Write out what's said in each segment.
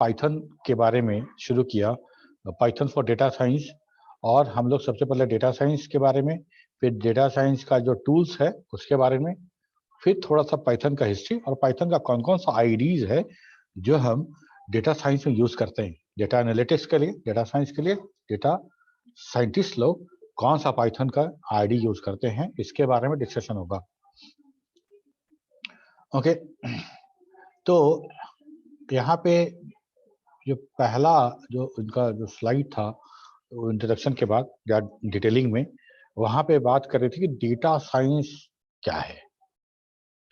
Python के बारे में शुरू किया, पाइथन फॉर डेटा साइंस। और हम लोग सबसे पहले डेटा साइंस के बारे में, फिर डेटा साइंस का जो टूल्स है उसके बारे में, फिर थोड़ा सा पाइथन का हिस्ट्री और पाइथन का कौन कौन सा आईडीज है जो हम डेटा साइंस में यूज करते हैं, डेटा एनालिटिक्स के लिए, डेटा साइंस के लिए, डेटा साइंटिस्ट लोग कौन सा पाइथन का आईडी यूज करते हैं, इसके बारे में डिस्कशन होगा। ओके, तो यहाँ पे जो पहला जो उनका जो स्लाइड था इंट्रोडक्शन के बाद या डिटेलिंग में, वहां पे बात कर रही थी कि डेटा साइंस क्या है,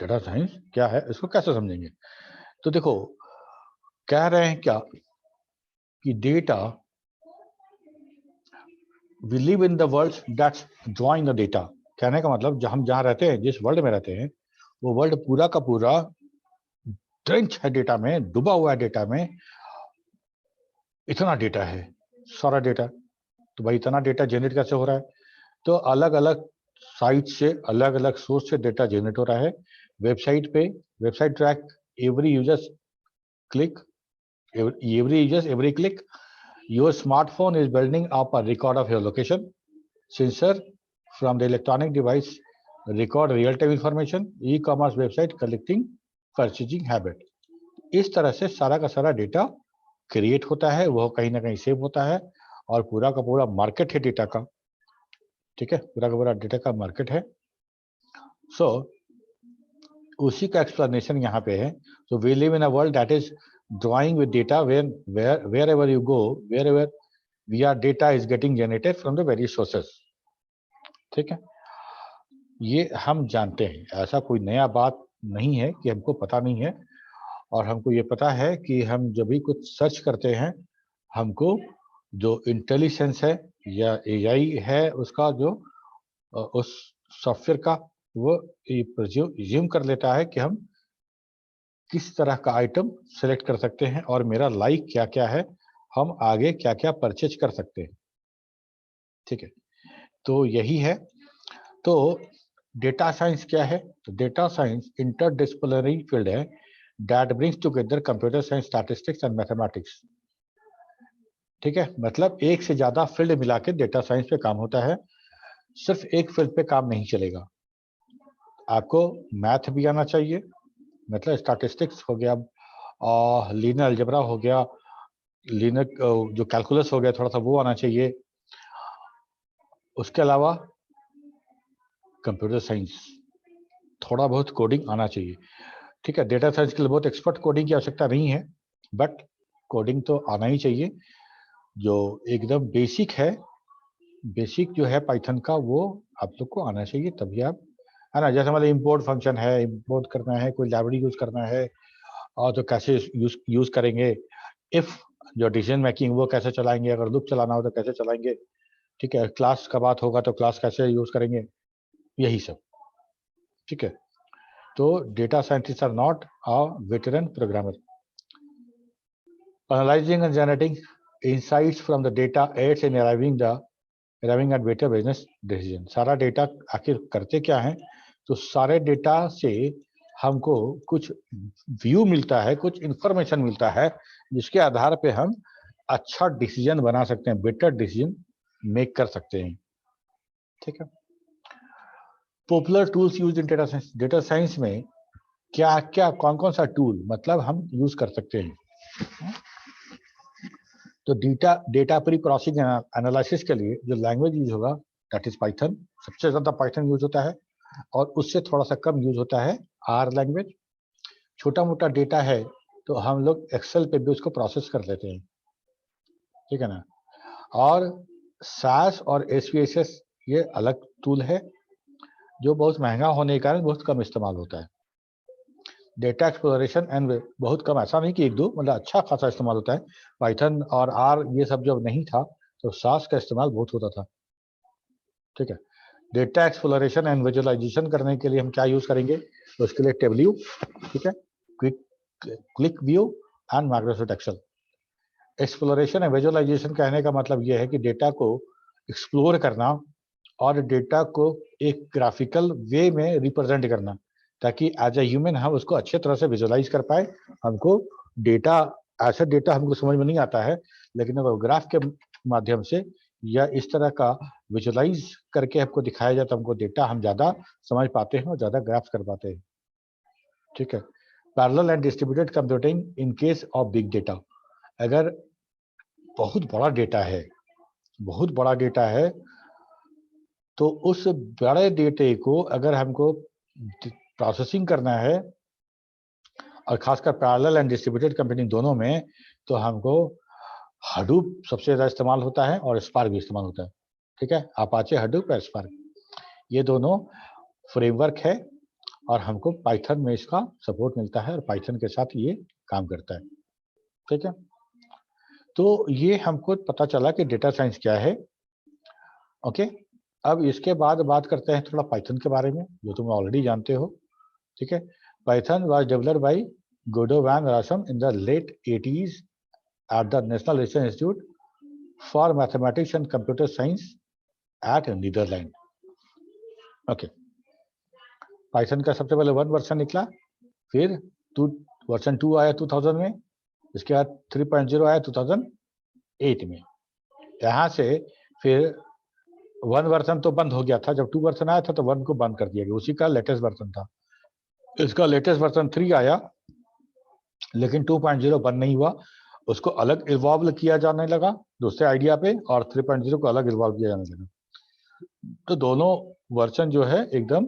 डेटा साइंस क्या है, इसको कैसे समझेंगे। तो देखो, कह रहे हैं क्या कि data, we live in the world that's drawing the data. कहने का मतलब हम जहाँ रहते हैं, जिस वर्ल्ड में रहते हैं, वो वर्ल्ड पूरा का पूरा ड्रेंच है डेटा में, डूबा हुआ है डेटा में। इतना डेटा है, सारा डेटा। तो भाई इतना डेटा जनरेट कैसे हो रहा है? तो अलग अलग साइट से, अलग अलग सोर्स से डेटा जनरेट हो रहा है। वेबसाइट पे, website track every users click, every users every click. Your smartphone is building up a record of your location. Sensor from the electronic device record real-time information. E-commerce website collecting purchasing habit. इस तरह से सारा का सारा data create होता है, वह कहीं ना कहीं सेव होता है, और पूरा का पूरा मार्केट है डेटा का। ठीक है, पूरा का पूरा डेटा का मार्केट है। सो उसी का एक्सप्लेनेशन यहाँ पे है। So we live in a world that is drawing with data wherever you go, wherever via data is getting generated from the various sources. ठीक है, ये हम जानते हैं, ऐसा कोई नया बात नहीं है कि हमको पता नहीं है। और हमको ये पता है कि हम जब भी कुछ सर्च करते हैं, हमको जो इंटेलिजेंस है या एआई है उसका जो उस सॉफ्टवेयर का, वो प्रिज्यूम कर लेता है कि हम किस तरह का आइटम सेलेक्ट कर सकते हैं और मेरा लाइक क्या क्या है, हम आगे क्या क्या परचेज कर सकते हैं। ठीक है, तो यही है। तो डेटा साइंस क्या है? तो डेटा साइंस इंटरडिसिप्लिनरी फील्ड है that brings together computer science, statistics and mathematics. ठीक है, मतलब एक से ज्यादा फील्ड मिला के डेटा साइंस पे काम होता है। सिर्फ एक फील्ड पे काम नहीं चलेगा, आपको मैथ भी आना चाहिए, मतलब स्टैटिस्टिक्स हो गया, और लीनियर अलजेब्रा हो गया, लीनियर जो कैलकुलस हो गया, थोड़ा सा वो आना चाहिए। उसके अलावा कंप्यूटर साइंस, थोड़ा बहुत कोडिंग आना चाहिए। ठीक है, डेटा साइंस के लिए बहुत एक्सपर्ट कोडिंग की आवश्यकता नहीं है, बट कोडिंग तो आना ही चाहिए। जो एकदम बेसिक है, बेसिक जो है पाइथन का, वो आप लोग को आना चाहिए, तभी आप, है ना। जैसे मतलब इंपोर्ट फंक्शन है, इंपोर्ट करना है, कोई लाइब्रेरी यूज करना है, और तो कैसे यूज करेंगे, इफ जो डिसीजन मेकिंग वो कैसे चलाएंगे, अगर लूप चलाना हो तो कैसे चलाएंगे। ठीक है, क्लास का बात होगा तो क्लास कैसे यूज करेंगे, यही सब। ठीक है, तो data scientist are not a veteran programmer. Analysing and generating insights from the data aids in arriving at better business decision. सारा डेटा आखिर करते क्या है? तो सारे डेटा से हमको कुछ व्यू मिलता है, कुछ इंफॉर्मेशन मिलता है, जिसके आधार पे हम अच्छा डिसीजन बना सकते हैं, बेटर डिसीजन मेक कर सकते हैं। ठीक है, popular tools use in data science. Data science में क्या क्या, कौन कौन सा टूल मतलब हम यूज कर सकते हैं? तो डेटा प्री प्रोसेसिंग एनालिसिस के लिए जो लैंग्वेज यूज होगा, दैट इज पाइथन। सबसे ज्यादा पाइथन यूज होता है, और उससे थोड़ा सा कम यूज होता है आर लैंग्वेज। छोटा मोटा डेटा है तो हम लोग एक्सेल पे भी उसको प्रोसेस कर लेते हैं। ठीक है ना। और सास और एसपीएसएस ये अलग टूल है, जो बहुत महंगा होने के कारण बहुत कम इस्तेमाल होता है। डेटा एक्सप्लोरेशन एंड बहुत कम, ऐसा नहीं कि एक दो, मतलब अच्छा खासा इस्तेमाल होता है। पाइथन और आर ये सब जब नहीं था तो सास का इस्तेमाल बहुत होता था। ठीक है, डेटा एक्सप्लोरेशन एंड विजुअलाइजेशन करने के लिए हम क्या यूज करेंगे? तो उसके लिए टेबल्यू, ठीक है, QlikView and Microsoft Excel. Exploration and visualisation कहने का मतलब यह है कि डेटा को एक्सप्लोर करना और डेटा को एक ग्राफिकल वे में रिप्रेजेंट करना, ताकि एज ए ह्यूमन हम उसको अच्छे तरह से विजुअलाइज कर पाए, हमको डेटा ऐसा डेटा हमको समझ में नहीं आता है, लेकिन अगर ग्राफ के माध्यम से या इस तरह का विजुअलाइज करके हमको दिखाया जाए तो हमको डेटा हम ज़्यादा समझ पाते हैं और ज़्यादा ग्राफ कर पाते हैं। ठीक है। Parallel and distributed computing in case of big data, अगर बहुत बड़ा डेटा है, बहुत बड़ा डेटा है, तो उस बड़े डेटे को अगर हमको प्रोसेसिंग करना है, और खासकर पैरेलल एंड डिस्ट्रीब्यूटेड कंप्यूटिंग दोनों में, तो हमको हडूप सबसे ज़्यादा इस्तेमाल होता है और स्पार्क भी इस्तेमाल होता है। ठीक है, अपाचे हडूप और स्पार्क, ये दोनों फ्रेमवर्क है और हमको पाइथन में इसका सपोर्ट मिलता है और पाइथन के साथ ये काम करता है। ठीक है, तो ये हमको पता चला कि डेटा साइंस क्या है। ओके, अब इसके बाद बात करते हैं थोड़ा पाइथन के बारे में, जो तुम ऑलरेडी जानते हो। ठीक है, Python was developed by Guido van Rossum in the late 80s at the National Research Institute for Mathematics and Computer Science at Netherlands. Okay. Python का सबसे पहले 1 वर्जन निकला, फिर वर्जन 2 आया 2000 में, इसके बाद 3.0 आया 2008 में। यहाँ से फिर 1 वर्जन तो बंद हो गया था, जब 2 वर्जन आया था तो 1 को बंद कर दिया गया, उसी का लेटेस्ट वर्जन था। इसका लेटेस्ट वर्जन 3 आया, लेकिन 2.0 बंद नहीं हुआ, उसको अलग इवॉल्व किया जाने लगा दूसरे आइडिया पे, और 3.0 को अलग इवॉल्व किया जाने लगा। तो दोनों वर्जन जो है एकदम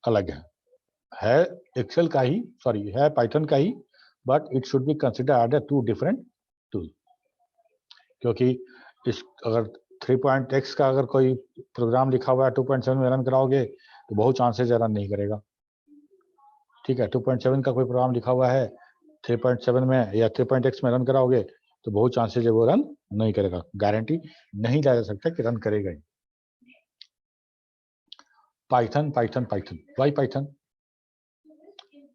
अलग है एक्सेल का ही, सॉरी है पाइथन का ही, but it should be considered as 2 different tool. क्योंकि इस अगर 3.x का अगर कोई प्रोग्राम लिखा हुआ है 2.7 में रन कराओगे तो बहुत चांसेस रन नहीं करेगा। ठीक है, 2.7 का कोई प्रोग्राम लिखा हुआ है 3.7 में या 3.x में रन कराओगे तो बहुत चांसेस है वो रन नहीं करेगा, गारंटी नहीं लिया जा सकता कि रन करेगा ही। Python. Why Python?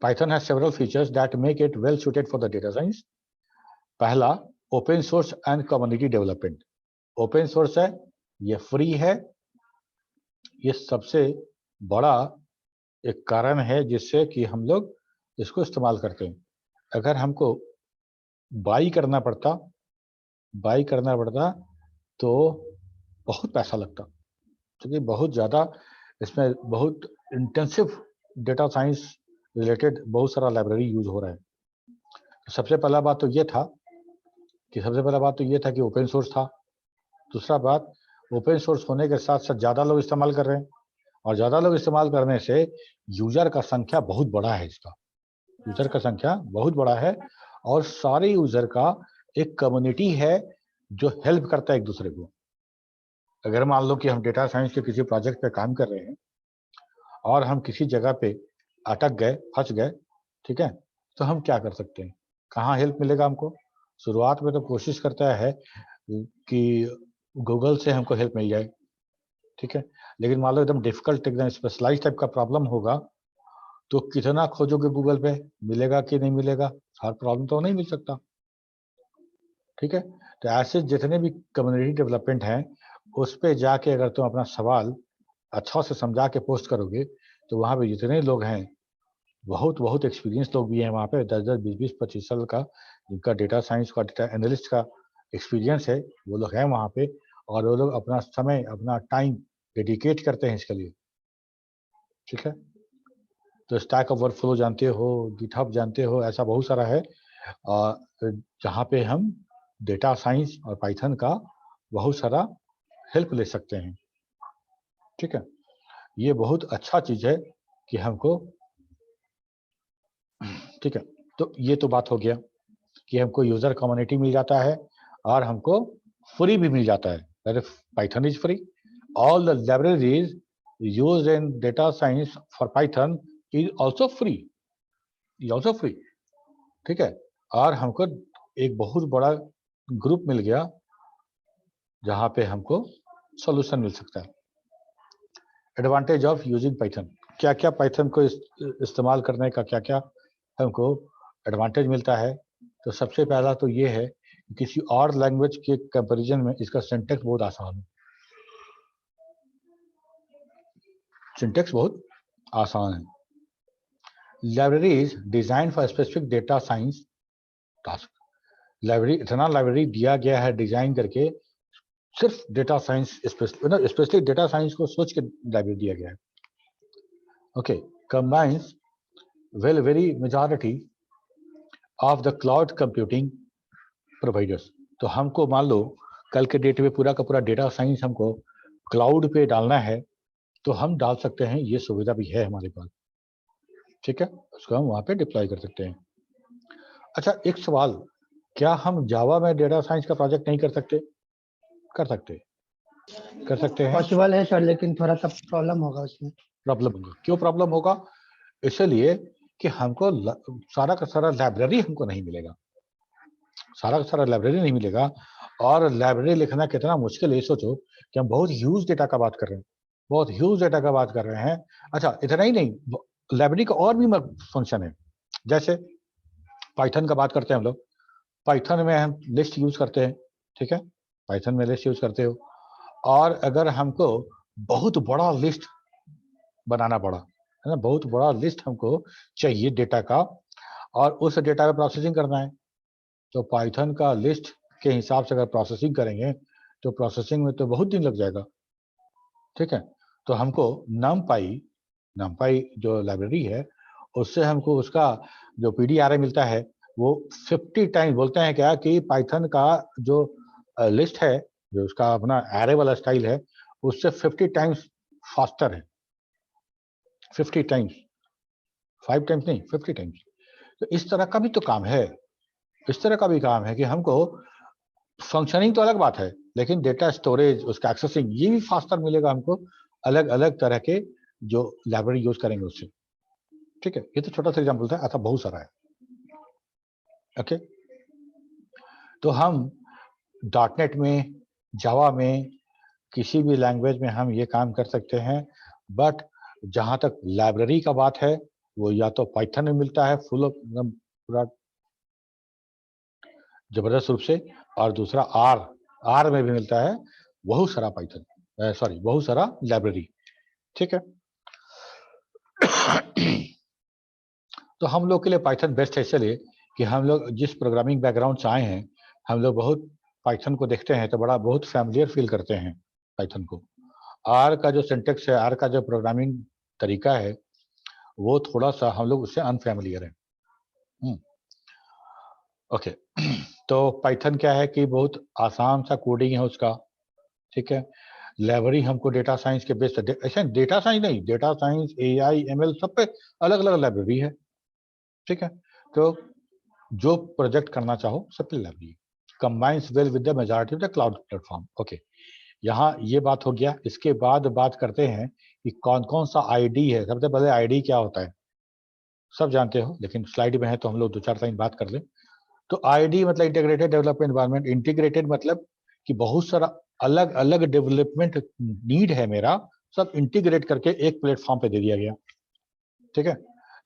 Python has several features that make it well suited for the data science. पहला, open source and community development. Open source है, ये फ्री है, ये सबसे बड़ा एक कारण है जिससे कि हम लोग इसको इस्तेमाल करते हैं। अगर हमको बाई करना पड़ता तो बहुत पैसा लगता, क्योंकि बहुत ज़्यादा इसमें बहुत इंटेंसिव डेटा साइंस रिलेटेड बहुत सारा लाइब्रेरी यूज हो रहा है। सबसे पहला बात तो ये था कि ओपन सोर्स था। दूसरा बात, ओपन सोर्स होने के साथ साथ ज़्यादा लोग इस्तेमाल कर रहे हैं, और ज़्यादा लोग इस्तेमाल करने से यूजर का संख्या बहुत बड़ा है, इसका यूजर का संख्या बहुत बड़ा है, और सारे यूजर का एक कम्युनिटी है जो हेल्प करता है एक दूसरे को। अगर मान लो कि हम डेटा साइंस के किसी प्रोजेक्ट पे काम कर रहे हैं और हम किसी जगह पे अटक गए, फंस गए, ठीक है, तो हम क्या कर सकते हैं, कहाँ हेल्प मिलेगा हमको? शुरुआत में तो कोशिश करता है कि गूगल से हमको हेल्प मिल जाए, ठीक है, लेकिन मान लो एकदम डिफिकल्ट, एकदम स्पेशलाइज टाइप का प्रॉब्लम होगा तो कितना खोजोगे गूगल पे, मिलेगा कि नहीं मिलेगा? हर प्रॉब्लम तो नहीं मिल सकता। ठीक है, तो ऐसे जितने भी कम्युनिटी डेवलपमेंट हैं उस पे जाके अगर तुम अपना सवाल अच्छा से समझा के पोस्ट करोगे तो वहाँ पे जितने लोग हैं, बहुत एक्सपीरियंस लोग भी हैं वहाँ पे, 10-10, 20-20, 25 साल का जिनका डेटा साइंस का, डेटा एनालिस्ट का एक्सपीरियंस है, वो लोग हैं वहाँ पे, और वो लोग अपना समय, अपना टाइम डेडिकेट करते हैं इसके लिए। ठीक है, तो स्टैक ओवरफ्लो जानते हो, गिटहब जानते हो, ऐसा बहुत सारा है जहाँ पे हम डेटा साइंस और पाइथन का बहुत सारा हेल्प ले सकते हैं। ठीक है, ये बहुत अच्छा चीज है कि हमको, ठीक है, तो ये तो बात हो गया कि हमको यूजर कम्युनिटी मिल जाता है और हमको फ्री भी मिल जाता है। Python is free, all the libraries used in data science for Python is also free, ठीक है, और हमको एक बहुत बड़ा ग्रुप मिल गया जहां पे हमको सॉल्यूशन मिल सकता है। एडवांटेज ऑफ यूजिंग पाइथन, क्या क्या पाइथन को इस्तेमाल करने का क्या क्या हमको एडवांटेज मिलता है? तो सबसे पहला तो ये है कि किसी और लैंग्वेज के कंपैरिजन में इसका सिंटैक्स बहुत आसान है, सिंटैक्स बहुत आसान है। Libraries design for specific data science task, library, इतना लाइब्रेरी दिया गया है डिजाइन करके, सिर्फ data science specially data science को सोच के लाइब्रेरी दिया गया है. Okay, combines well very majority of the cloud computing providers. तो हमको मान लो कल के डेट में पूरा का पूरा डेटा साइंस हमको क्लाउड पे डालना है, तो हम डाल सकते हैं, ये सुविधा भी है हमारे पास. ठीक है, उसको हम वहाँ पे डिप्लॉय कर सकते हैं. अच्छा, एक सवाल, क्या हम जावा में डेटा साइंस का प्रोजेक्ट नहीं कर सकते? कर सकते हैं. पॉसिबल है सर, लेकिन थोड़ा सा प्रॉब्लम होगा उसमें. प्रॉब्लम होगा. क्यों प्रॉब्लम होगा? इसलिए कि हमको सारा का सारा लाइब्रेरी हमको नहीं मिलेगा, सारा का सारा लाइब्रेरी नहीं मिलेगा. और लाइब्रेरी लिखना कितना मुश्किल है, ये सोचो कि हम बहुत ह्यूज डेटा का बात कर रहे हैं, बहुत ह्यूज डेटा का बात कर रहे हैं. अच्छा, इतना ही नहीं, लाइब्रेरी का और भी फंक्शन है. जैसे पाइथन का बात करते हैं हम लोग, पाइथन में हम लिस्ट यूज करते हैं. ठीक है, पाइथन में लिस्ट यूज करते हो, और अगर हमको बहुत बड़ा लिस्ट बनाना पड़ा, है ना, बहुत बड़ा लिस्ट हमको चाहिए डेटा का, और उस डेटा का प्रोसेसिंग करना है, तो पाइथन का लिस्ट के हिसाब से अगर प्रोसेसिंग करेंगे तो प्रोसेसिंग में तो बहुत दिन लग जाएगा. ठीक है, तो हमको नमपाई जो लाइब्रेरी है, उससे हमको उसका जो पीडीआरए मिलता है वो 50 टाइम्स, बोलते हैं क्या कि पाइथन का जो लिस्ट है, जो उसका अपना एरे वाला स्टाइल है, उससे 50 टाइम्स फास्टर है. 50 टाइम्स, 5 टाइम्स नहीं, 50 टाइम्स. तो इस तरह का भी तो काम है, इस तरह का भी काम है कि हमको फंक्शनिंग तो अलग बात है, लेकिन डेटा स्टोरेज, उसका एक्सेसिंग, ये भी फास्टर मिलेगा हमको, अलग अलग तरह के जो लाइब्रेरी यूज करेंगे उससे. ठीक है, ये तो छोटा सा एग्जांपल था, ऐसा बहुत सारा है. ओके, तो हम डॉटनेट में, जावा में, किसी भी लैंग्वेज में हम ये काम कर सकते हैं. बट जहां तक लाइब्रेरी का बात है, वो या तो पाइथन में मिलता है फुल पूरा जबरदस्त रूप से, और दूसरा आर में भी मिलता है बहुत सारा पाइथन, सॉरी बहुत सारा लाइब्रेरी. ठीक है, तो हम लोग के लिए पाइथन बेस्ट है, इसलिए कि हम लोग जिस प्रोग्रामिंग बैकग्राउंड से आए हैं, हम लोग बहुत पाइथन को देखते हैं तो बड़ा बहुत फैमिलियर फील करते हैं पाइथन को. आर का जो सिंटेक्स है, आर का जो प्रोग्रामिंग तरीका है, वो थोड़ा सा हम लोग उससे अनफैमिलियर है. ओके, तो पाइथन क्या है कि बहुत आसान सा कोडिंग है उसका. ठीक है, लाइब्रेरी हमको डेटा साइंस के बेस, ऐसे डेटा साइंस नहीं, डेटा साइंस, एआई, एमएल, सब पे अलग अलग लाइब्रेरी है. ठीक है, तो जो प्रोजेक्ट करना चाहो सब पे library combines well with the majority of the cloud platform. Okay, यहाँ ये बात हो गया. इसके बाद बात करते हैं कि कौन कौन सा आईडी है. सबसे पहले आईडी क्या होता है सब जानते हो, लेकिन स्लाइड में है तो हम लोग 2-4 लाइन बात कर लें. तो आईडी मतलब इंटीग्रेटेड डेवलपमेंट एनवायरनमेंट. इंटीग्रेटेड मतलब कि बहुत सारा अलग अलग डेवलपमेंट नीड है मेरा, सब इंटीग्रेट करके एक प्लेटफॉर्म पे दे दिया गया. ठीक है,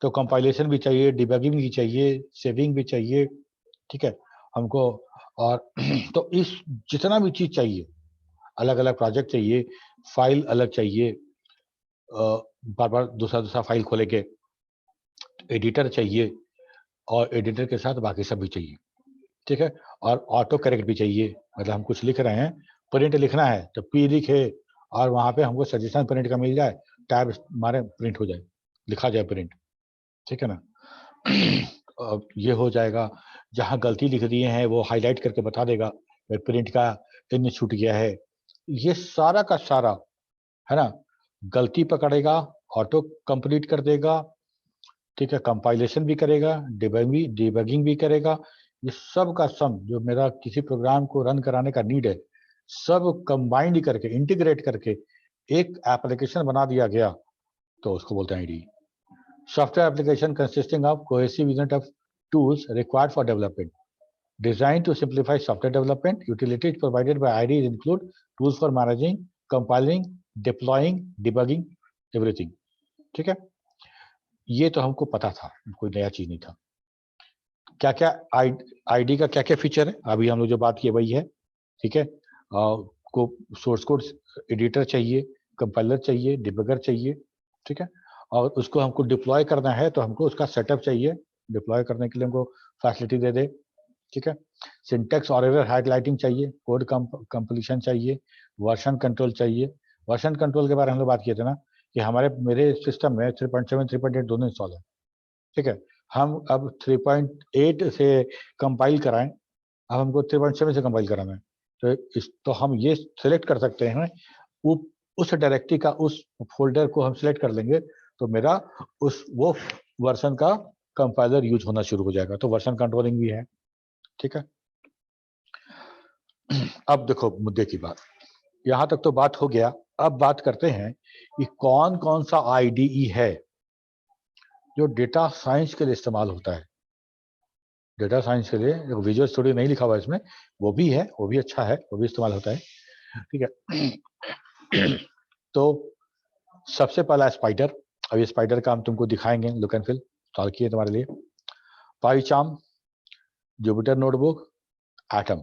तो कंपाइलेशन भी चाहिए, डिबगिंग भी चाहिए, सेविंग भी चाहिए. ठीक है हमको, और तो इस जितना भी चीज चाहिए, अलग अलग प्रोजेक्ट चाहिए, फाइल अलग चाहिए, बार बार दूसरा दूसरा फाइल खोलेंगे, एडिटर चाहिए, और एडिटर के साथ बाकी सब भी चाहिए. ठीक है, और ऑटो करेक्ट भी चाहिए. मतलब हम कुछ लिख रहे हैं, प्रिंट लिखना है तो पी लिखे, और वहां पे हमको सजेशन प्रिंट का मिल जाए, टैब मारे प्रिंट हो जाए, लिखा जाए प्रिंट. ठीक है ना. ये हो जाएगा. जहां गलती लिख दिए हैं वो हाईलाइट करके बता देगा, प्रिंट का इन छूट गया है. ये सारा का सारा, है ना, गलती पकड़ेगा, ऑटो कंप्लीट कर देगा. ठीक है, कंपाइलेशन भी करेगा, डिबगिंग भी करेगा. ये सब का सम जो मेरा किसी प्रोग्राम को रन कराने का नीड है, सब कंबाइंड करके, इंटीग्रेट करके एक एप्लीकेशन बना दिया गया, तो उसको बोलते हैं ID. Software application consisting of cohesive unit of tools required for development, designed to simplify software development. Utilities provided by IDEs include tools for managing, compiling, deploying, debugging, everything. ठीक है, ये तो हमको पता था, कोई नया चीज नहीं था. क्या क्या आईडी का क्या क्या फीचर है, अभी हम लोग जो बात की वही है. ठीक है, को सोर्स कोड एडिटर चाहिए, कंपाइलर चाहिए, डिबगर चाहिए. ठीक है, और उसको हमको डिप्लॉय करना है तो हमको उसका सेटअप चाहिए, डिप्लॉय करने के लिए हमको फैसिलिटी दे दे. ठीक है, सिंटेक्स और एरर हाइलाइटिंग चाहिए, कोड कंप्लीशन चाहिए, वर्जन कंट्रोल चाहिए। वर्जन कंट्रोल के बारे में हम लोग बात किए थे ना कि मेरे सिस्टम में 3.7 3.8 दोनों इंस्टॉल है, ठीक है। हम अब 3.8 से कंपाइल कराएं, अब हमको 3.7 से कंपाइल कराना है, तो हम ये सिलेक्ट कर सकते हैं, उस डायरेक्टरी का उस फोल्डर को हम सिलेक्ट कर लेंगे तो मेरा वो वर्जन का कंपाइलर यूज होना शुरू हो जाएगा। तो वर्जन कंट्रोलिंग भी है, ठीक है। अब देखो मुद्दे की बात, यहां तक तो बात हो गया। अब बात करते हैं कि कौन कौन सा आईडीई है जो डेटा साइंस के लिए इस्तेमाल होता है। डेटा साइंस के लिए विजुअल स्टूडियो नहीं लिखा हुआ है इसमें, वो भी है, वो भी अच्छा है, वो भी इस्तेमाल होता है, ठीक है। तो सबसे पहला स्पाइडर, अब ये स्पाइडर का हम तुमको दिखाएंगे, लुक एंड फील इंस्टॉल किए तुम्हारे लिए। पाइचार्म, जुपिटर नोटबुक, एटम,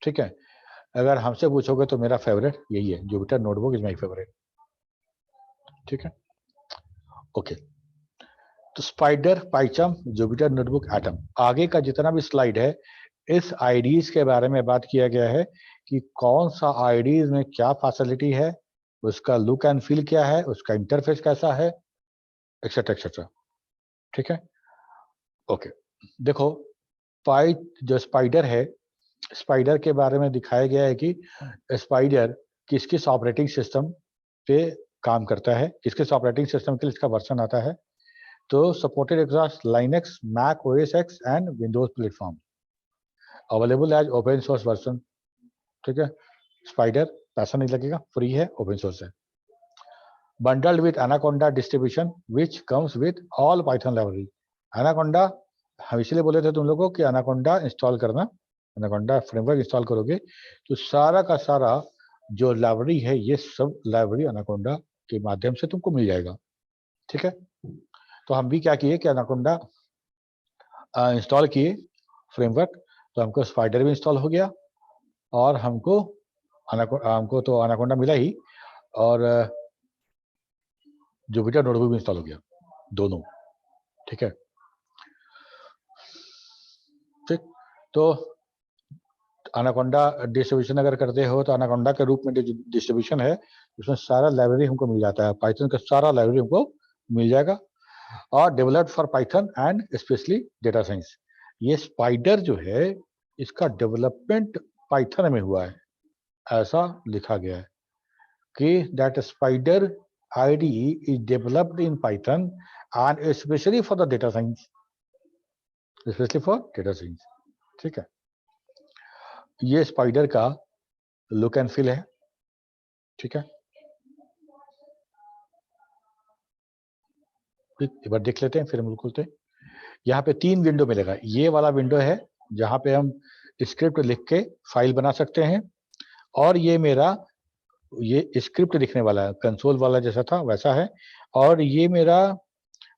ठीक है। अगर हमसे पूछोगे तो मेरा फेवरेट यही है, Jupyter notebook is my favourite, ठीक है, ओके। तो स्पाइडर, पाइचार्म, जुपिटर नोटबुक, एटम, आगे का जितना भी स्लाइड है इस आईडीज के बारे में बात किया गया है कि कौन सा आईडीज में क्या फैसिलिटी है, उसका लुक एंड फील क्या है, उसका इंटरफेस कैसा है, एक्सेट्रा एक्सेट्रा, ठीक है, ओके। देखो जो स्पाइडर है, स्पाइडर के बारे में दिखाया गया है कि स्पाइडर किस किस ऑपरेटिंग सिस्टम पे काम करता है, किस किस ऑपरेटिंग सिस्टम के लिए इसका वर्जन आता है। तो supported across Linux, Mac OS X and Windows platform, available as open source version, ठीक है। स्पाइडर पैसा नहीं लगेगा, फ्री है, ओपन सोर्स है। Bundled with Anaconda distribution which comes with all Python library. Anaconda हम इसलिए बोले थे तुम लोगों को कि एनाकोंडा इंस्टॉल करना, एनाकोंडा फ्रेमवर्क इंस्टॉल करोगे तो सारा का सारा जो लाइब्रेरी है ये सब लाइब्रेरी एनाकोंडा के माध्यम से तुमको मिल जाएगा, ठीक है। तो हम भी क्या किए कि एनाकोंडा इंस्टॉल किए फ्रेमवर्क, तो हमको स्पाइडर भी इंस्टॉल हो गया और हमको तो एनाकोंडा मिला ही, और जुपिटर नोटबुक भी इंस्टॉल हो गया, दोनों, ठीक है, ठीक। तो एनाकोंडा डिस्ट्रीब्यूशन अगर करते हो तो एनाकोंडा के रूप में डिस्ट्रीब्यूशन है, उसमें सारा लाइब्रेरी हमको मिल जाता है, पाइथन का सारा लाइब्रेरी हमको मिल जाएगा, और developed for Python and specially data science. ये स्पाइडर जो है इसका डेवलपमेंट पाइथन में हुआ है, ऐसा लिखा गया है कि that spider IDE is developed in Python and especially for the data science, especially for data science, ठीक है। ये स्पाइडर का लुक एंड फील है, ठीक है, एक बार देख लेते हैं फिर हम खोलते हैं। यहाँ पे 3 विंडो मिलेगा, ये वाला विंडो है जहाँ पे हम स्क्रिप्ट लिख के फाइल बना सकते हैं, और ये मेरा ये स्क्रिप्ट लिखने वाला है, कंसोल वाला जैसा था वैसा है, और ये मेरा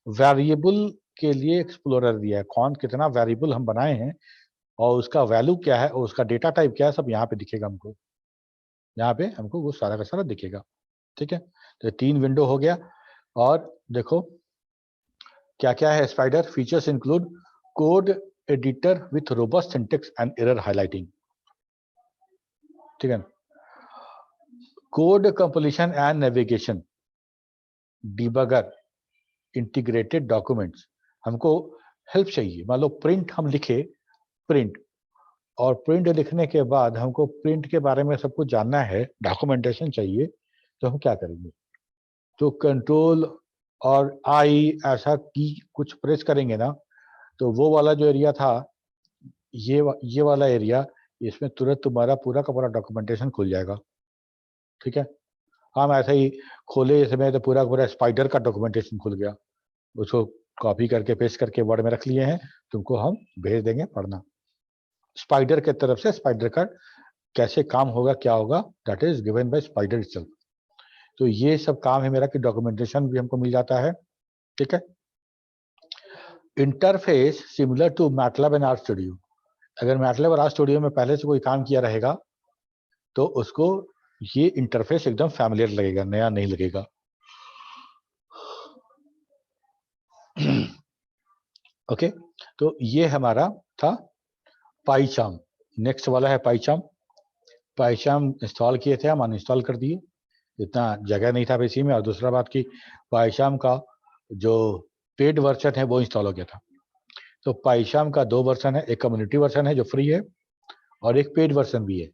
वेरिएबल के लिए एक्सप्लोरर दिया है, कौन कितना वेरिएबल हम बनाए हैं और उसका वैल्यू क्या है और उसका डेटा टाइप क्या है, सब यहाँ पे दिखेगा हमको, यहाँ पे हमको वो सारा का सारा दिखेगा, ठीक है। तो 3 विंडो हो गया, और देखो क्या क्या है spider features include code editor with robust syntax and error highlighting, ठीक है, code completion and navigation, debugger, integrated documents, हमको हेल्प चाहिए, मान लो प्रिंट हम लिखे, प्रिंट, और प्रिंट लिखने के बाद हमको प्रिंट के बारे में सब कुछ जानना है, डॉक्यूमेंटेशन चाहिए, तो हम क्या करेंगे, तो कंट्रोल और आई ऐसा की कुछ प्रेस करेंगे ना, तो वो वाला जो एरिया था, ये वाला एरिया, इसमें तुरंत तुम्हारा पूरा का पूरा डॉक्यूमेंटेशन खुल जाएगा, ठीक है। हम ऐसे ही खोले इसमें तो पूरा पूरा स्पाइडर का डॉक्यूमेंटेशन खुल गया, उसको कॉपी करके पेस्ट करके वर्ड में रख लिए हैं, तुमको हम भेज देंगे पढ़ना, स्पाइडर के तरफ से स्पाइडर का कैसे काम होगा क्या होगा, that is given by spider itself. तो ये सब काम है मेरा कि डॉक्यूमेंटेशन भी हमको मिल जाता है, ठीक है। Interface similar to MATLAB and RStudio, अगर मैटलैब और आर स्टूडियो में पहले से कोई काम किया रहेगा तो उसको ये इंटरफेस एकदम फैमिलियर लगेगा, नया नहीं लगेगा। ओके, तो ये हमारा था पाईचार्म, नेक्स्ट वाला है पाईचार्म। पाईचार्म इंस्टॉल किए थे, हम अनइंस्टॉल कर दिए, इतना जगह नहीं था पीसी में। और दूसरा बात की पाईचार्म का जो पेड वर्जन है वो इंस्टॉल हो गया था। तो पाईचार्म का 2 वर्जन है, एक कम्युनिटी वर्जन है जो फ्री है और एक पेड वर्जन भी है,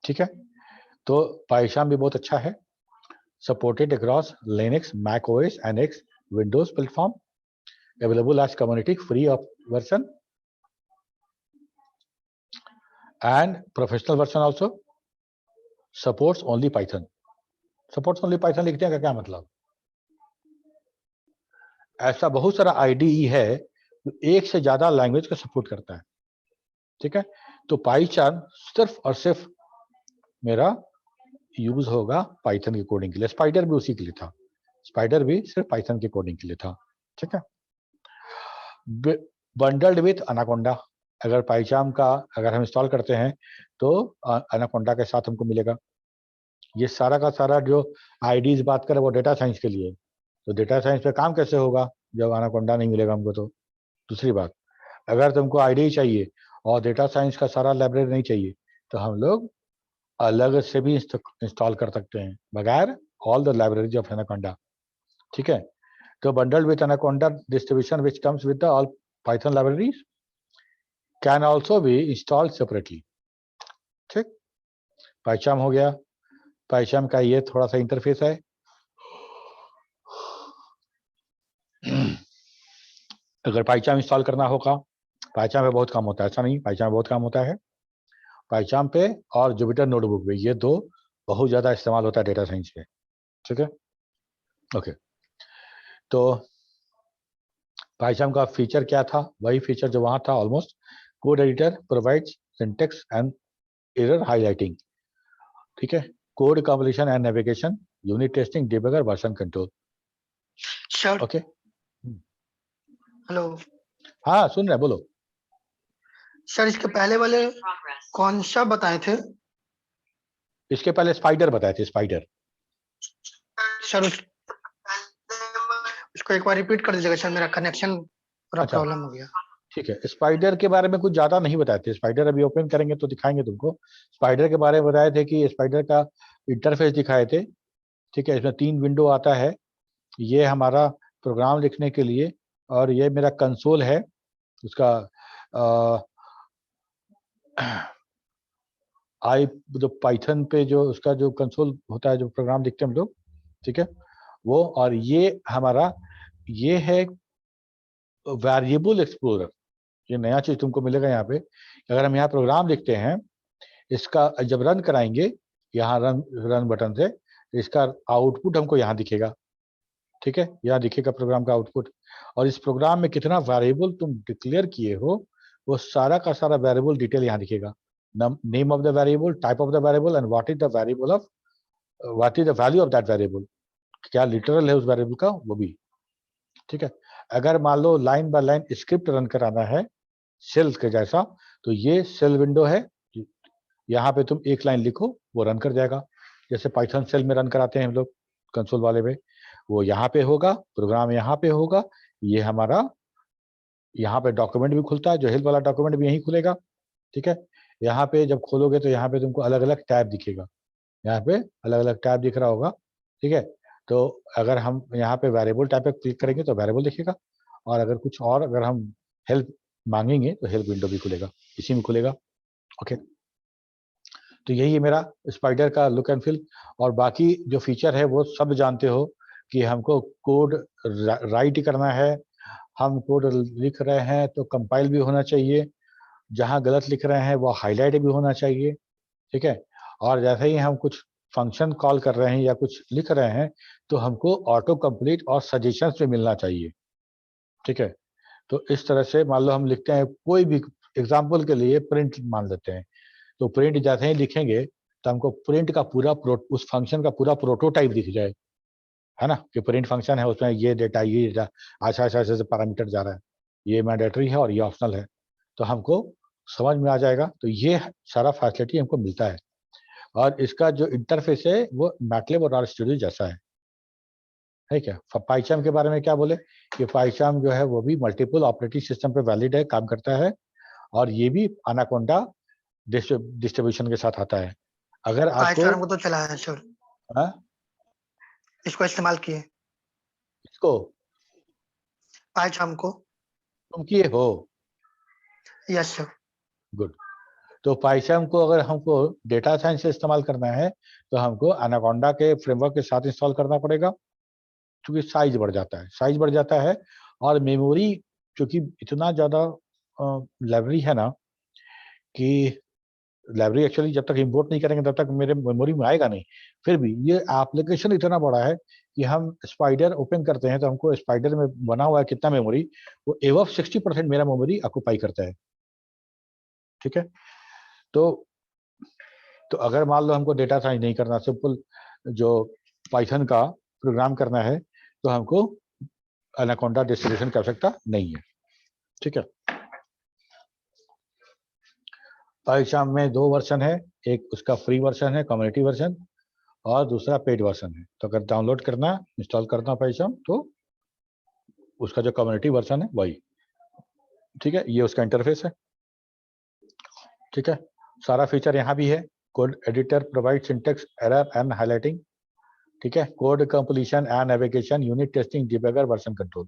ठीक है। तो पाईचार्म भी बहुत अच्छा है, supported across Linux, Mac OS, NX, Windows platform, available as community free of version and professional version also, supports only Python. supports only Python लिखने का क्या मतलब? ऐसा बहुत सारा IDE है जो एक से ज्यादा लैंग्वेज का सपोर्ट करता है, ठीक है। तो पाईचार्म सिर्फ और सिर्फ मेरा यूज होगा पाइथन की कोडिंग के लिए। स्पाइडर भी उसी के लिए था, स्पाइडर भी सिर्फ पाइथन की कोडिंग के लिए था, ठीक है। बंडल्ड विथ एनाकोंडा, अगर पाईचार्म का अगर हम इंस्टॉल करते हैं तो एनाकोंडा के साथ हमको मिलेगा। ये सारा का सारा जो आईडीज बात करें वो डेटा साइंस के लिए, तो डेटा साइंस पे काम कैसे होगा जब एनाकोंडा नहीं मिलेगा हमको? तो दूसरी बात, अगर तुमको आईडी चाहिए और डेटा साइंस का सारा लाइब्रेरी नहीं चाहिए तो हम लोग अलग से भी इंस्टॉल कर सकते हैं बगैर all the libraries of anaconda, ठीक है। तो bundled with anaconda distribution which comes with the all Python libraries can also be installed separately, ठीक। पाईचार्म हो गया। पाईचार्म का ये थोड़ा सा इंटरफेस है। अगर पाईचार्म इंस्टॉल करना होगा, पाईचार्म पे बहुत काम होता है, ऐसा नहीं, पाईचार्म बहुत काम होता है। पाईचार्म पे और जुपिटर नोटबुक पे, ये दो बहुत ज्यादा इस्तेमाल होता है डेटा साइंस पे, ठीक है। ओके, तो पाईचार्म का फीचर क्या था? वही फीचर जो वहां था almost. Code editor provides syntax and error highlighting, ठीक है। Code completion and navigation, unit testing, debugger, version control. Sir okay, hello हाँ सुन रहे, बोलो। सर, इसके पहले वाले कौन सा बताए थे? इसके पहले स्पाइडर बताए थे, स्पाइडर। सर उसको एक बार रिपीट कर दीजिएगा सर, मेरा कनेक्शन थोड़ा अच्छा प्रॉब्लम हो गया। ठीक है, स्पाइडर के बारे में कुछ ज्यादा नहीं बताए थे। स्पाइडर अभी ओपन करेंगे तो दिखाएंगे तुमको। स्पाइडर के बारे में बताए थे कि स्पाइडर का इंटरफेस दिखाए थे, ठीक है। इसमें 3 विंडो आता है, ये हमारा प्रोग्राम लिखने के लिए, और ये मेरा कंसोल है उसका। आई जो पाइथन पे जो उसका जो कंसोल होता है, जो प्रोग्राम लिखते हैं हम लोग, ठीक है वो। और ये हमारा ये है वेरिएबल एक्सप्लोरर, ये नया चीज तुमको मिलेगा यहाँ पे। अगर हम यहाँ प्रोग्राम लिखते हैं, इसका जब रन कराएंगे यहाँ रन बटन से, तो इसका आउटपुट हमको यहाँ दिखेगा, ठीक है। यहाँ दिखेगा प्रोग्राम का आउटपुट, और इस प्रोग्राम में कितना वेरिएबल तुम डिक्लेयर किए हो वो सारा का सारा वेरिएबल डिटेल यहाँ दिखेगा। Name of the variable, type of the variable, and what is the variable of what is the value of that variable, क्या लिटरल है उस वेरिएबल का, वो भी, ठीक है। अगर मान लो line by line script run कराना है सेल्स के जैसा, तो ये सेल विंडो है, यहाँ पे तुम एक लाइन लिखो वो रन कर जाएगा, जैसे पाइथन सेल में रन कराते हैं हम लोग कंसोल वाले पे। वो यहाँ पे होगा, प्रोग्राम यहाँ पे होगा, ये हमारा यहाँ पे डॉक्यूमेंट भी खुलता है, जो हेल्प वाला डॉक्यूमेंट भी यहीं खुलेगा, ठीक है। यहाँ पे जब खोलोगे तो यहाँ पे तुमको अलग अलग टैब दिखेगा, यहाँ पे अलग अलग टैब दिख रहा होगा, ठीक है। तो अगर हम यहाँ पे वेरिएबल टैब पे क्लिक करेंगे तो वेरिएबल दिखेगा, और अगर कुछ और अगर हम हेल्प मांगेंगे तो हेल्प विंडो भी खुलेगा, इसी में खुलेगा, ओके। तो यही है मेरा स्पाइडर का लुक एंड फील। और बाकी जो फीचर है वो सब जानते हो कि हमको कोड राइट करना है, हम कोड लिख रहे हैं तो कंपाइल भी होना चाहिए, जहां गलत लिख रहे हैं वो हाईलाइट भी होना चाहिए, ठीक है। और जैसे ही हम कुछ फंक्शन कॉल कर रहे हैं या कुछ लिख रहे हैं तो हमको ऑटो कंप्लीट और सजेशंस भी मिलना चाहिए, ठीक है। तो इस तरह से मान लो हम लिखते हैं कोई भी, एग्जाम्पल के लिए प्रिंट मान लेते हैं, तो प्रिंट जैसे ही लिखेंगे तो हमको प्रिंट का पूरा उस फंक्शन का पूरा प्रोटोटाइप दिख जाए, है ना, कि प्रिंट फंक्शन है उसमें ये डेटा अच्छा अच्छा ऐसे पैरामीटर जा रहा है, ये मैंडेटरी है और ये ऑप्शनल है, तो हमको समझ में आ जाएगा। तो ये सारा फैसिलिटी हमको मिलता है, और इसका जो इंटरफेस है वो मैटलेब और आर स्टूडियो जैसा है क्या। पाईचार्म के बारे में क्या बोले कि पाईचार्म जो है वो भी मल्टीपल ऑपरेटिंग सिस्टम पे वैलिड है, काम करता है, और ये भी एनाकोंडा डिस्ट्रीब्यूशन के साथ आता है। अगर आपको पाइथन को तो चला है सर, हाँ, इसको इस्तेमाल किए इसको पाइथन को। तुम किए हो, यस सर। गुड। तो पाइथन को अगर हमको डेटा साइंस से इस्तेमाल करना है तो हमको एनाकोंडा के फ्रेमवर्क के साथ इंस्टॉल करना पड़ेगा, क्योंकि साइज बढ़ जाता है, साइज बढ़ जाता है। और मेमोरी क्योंकि इतना ज़्यादा लाइब्रेरी है ना कि लाइब्रेरी एक्चुअली जब तक इंपोर्ट नहीं करेंगे तब तक मेरे मेमोरी में आएगा नहीं। फिर भी ये एप्लीकेशन इतना बड़ा है कि हम स्पाइडर ओपन करते हैं तो हमको स्पाइडर में बना हुआ है कितना मेमोरी, वो एवब 60% मेरा मेमोरी ऑक्यूपाई करता है। ठीक है, तो अगर मान लो हमको डेटा साइंस नहीं करना, सिंपल जो पाइथन का प्रोग्राम करना है, तो हमको एनाकोंडा डिस्ट्रीब्यूशन की आवश्यकता नहीं है। ठीक है, पाइथन में 2 वर्जन है, एक उसका फ्री वर्जन है कम्युनिटी वर्जन, और दूसरा पेड वर्जन है। तो अगर डाउनलोड करना इंस्टॉल करना पाइथन तो उसका जो कम्युनिटी वर्जन है वही। ठीक है, ये उसका इंटरफेस है। ठीक है, सारा फीचर यहाँ भी है। Code editor provide syntax error and highlighting. ठीक है, code completion and navigation, unit testing, debugger, version control.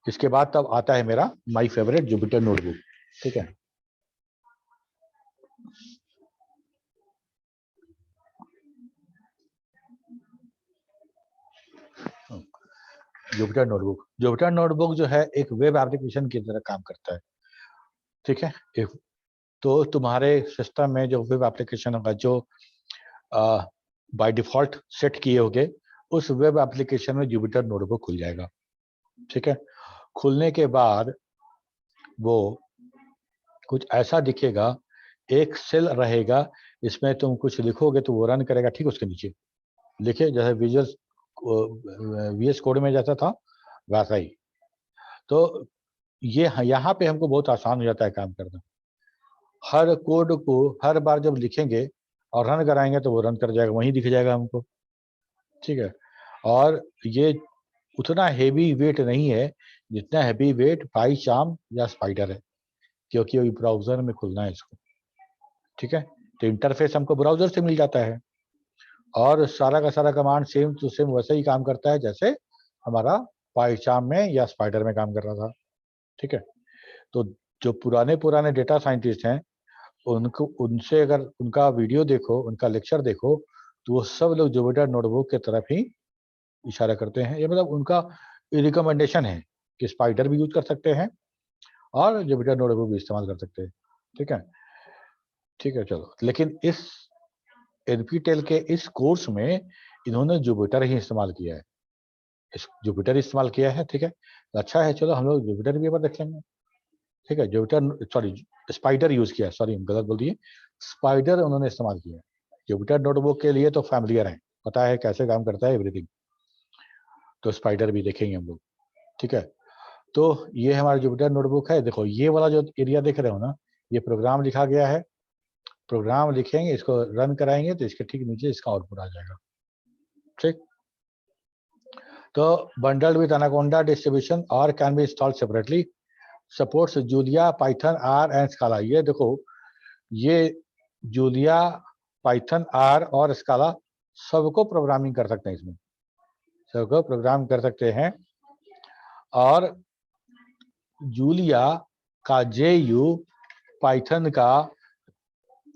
इसके बाद तब आता है मेरा माय फेवरेट जुपिटर नोटबुक। ठीक है, जुपिटर नोटबुक। जुपिटर नोटबुक जो है एक वेब एप्लीकेशन की तरह काम करता है। ठीक है, तो तुम्हारे सिस्टम में जो वेब एप्लीकेशन होगा, जो बाय डिफॉल्ट सेट किए होगे, उस वेब एप्लीकेशन में जुपिटर नोटबुक खुल जाएगा। ठीक है, खुलने के बाद वो कुछ ऐसा दिखेगा, एक सेल रहेगा, इसमें तुम कुछ लिखोगे तो वो रन करेगा। ठीक उसके नीचे लिखे जैसे विजुअल वीएस कोड में जैसा था वैसा ही। तो ये यहाँ पे हमको बहुत आसान हो जाता है काम करना। हर कोड को हर बार जब लिखेंगे और रन कराएंगे तो वो रन कर जाएगा, वहीं दिख जाएगा हमको। ठीक है, और ये उतना हेवी वेट नहीं है जितना हेवी वेट पाइचार्म या स्पाइडर है, क्योंकि वही ब्राउजर में खुलना है इसको। ठीक है, तो इंटरफेस हमको ब्राउजर से मिल जाता है और सारा का सारा कमांड सेम टू सेम वैसे ही काम करता है जैसे हमारा पाइचार्म में या स्पाइडर में काम कर रहा था। ठीक है, तो जो पुराने पुराने डेटा साइंटिस्ट हैं उनको, उनसे अगर उनका वीडियो देखो, उनका लेक्चर देखो, तो वो सब लोग जुपिटर नोटबुक की तरफ ही इशारा करते हैं। ये मतलब उनका रिकमेंडेशन है कि स्पाइडर भी यूज कर सकते हैं और जुपिटर नोटबुक भी इस्तेमाल कर सकते हैं। ठीक है, ठीक है, चलो। लेकिन इस एनपीटेल के इस कोर्स में इन्होंने जुपिटर ही इस्तेमाल किया है, जुपिटर इस्तेमाल किया है। ठीक है, तो अच्छा है, चलो हम लोग जुपिटर भी एक बार देख लेंगे। ठीक है, जुपिटर सॉरी स्पाइडर यूज किया है, सॉरी गलत बोल दिए, स्पाइडर उन्होंने इस्तेमाल किया है। जुपिटर नोटबुक के लिए तो फैमिलियर है, पता है कैसे काम करता है एवरीथिंग, तो स्पाइडर भी देखेंगे हम लोग। ठीक है, तो ये हमारा जुपिटर नोटबुक है। देखो ये वाला जो एरिया देख रहे हो ना, ये प्रोग्राम लिखा गया है। प्रोग्राम लिखेंगे, इसको रन कराएंगे तो इसके ठीक नीचे इसका आउटपुट आ जाएगा। ठीक, तो bundled with Anaconda distribution or can be installed separately, supports Julia, Python, R and Scala. ये देखो, ये जूलिया, पाइथन, आर और स्काला सबको प्रोग्रामिंग कर सकते हैं, इसमें सबको प्रोग्राम कर सकते हैं। और जूलिया का JU, पाइथन का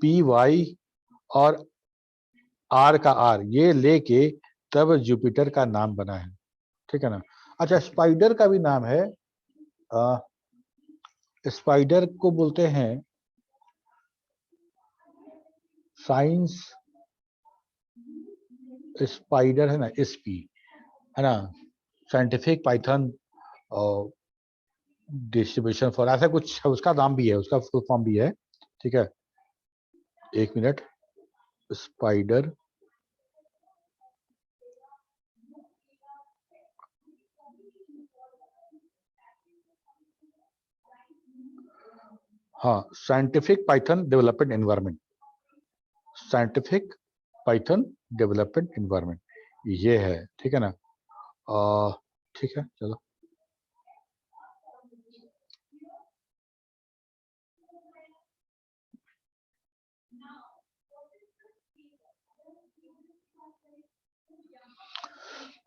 PY और R का R, ये लेके तब जुपिटर का नाम बना है। ठीक है ना। अच्छा, स्पाइडर का भी नाम है, स्पाइडर को बोलते हैं साइंस स्पाइडर, है ना, SP, है ना, साइंटिफिक पाइथन और डिस्ट्रीब्यूशन फॉर, ऐसा कुछ उसका नाम भी है, उसका फुल फॉर्म भी है। ठीक है, एक मिनट, स्पाइडर, हाँ, scientific Python development environment, scientific Python development environment, ये है। ठीक है ना। ठीक है, चलो।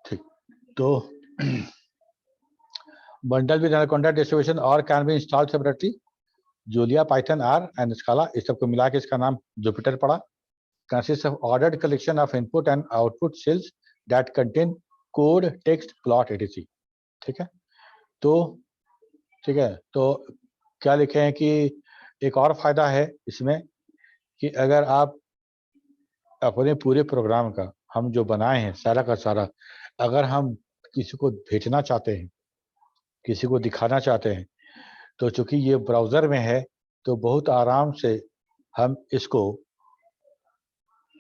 ठीक, तो bundle with Anaconda distribution or can be installed separately, Julia, Python, R and Scala, इस सबको मिला के इसका नाम जुपिटर पड़ा। Consist of ordered collection of input and output cells that contain code, text, plot ETC. ठीक है, तो ठीक है, तो क्या लिखे हैं कि एक और फायदा है इसमें कि अगर आप अपने पूरे प्रोग्राम का हम जो बनाए हैं सारा का सारा, अगर हम किसी को भेजना चाहते हैं, किसी को दिखाना चाहते हैं, तो चूंकि ये ब्राउजर में है तो बहुत आराम से हम इसको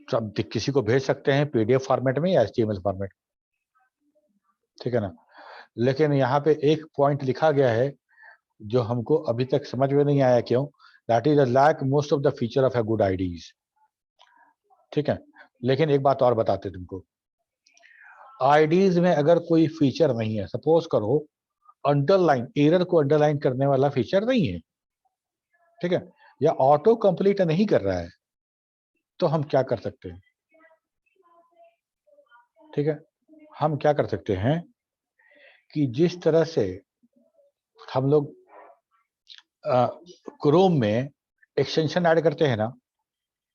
किसी को भेज सकते हैं पीडीएफ फॉर्मेट में या एचटीएमएल फॉर्मेट, ठीक है ना। लेकिन यहाँ पे एक पॉइंट लिखा गया है जो हमको अभी तक समझ में नहीं आया क्यों, that is lack most of the feature of a good IDEs. ठीक है, लेकिन एक बात और बताते तुमको, आईडीज में अगर कोई फीचर नहीं है, सपोज करो अंडरलाइन, एरर को अंडरलाइन करने वाला फीचर नहीं है, ठीक है, या ऑटो कंप्लीट नहीं कर रहा है, तो हम क्या कर सकते हैं? ठीक है, हम क्या कर सकते हैं कि जिस तरह से हम लोग क्रोम में एक्सटेंशन ऐड करते हैं ना,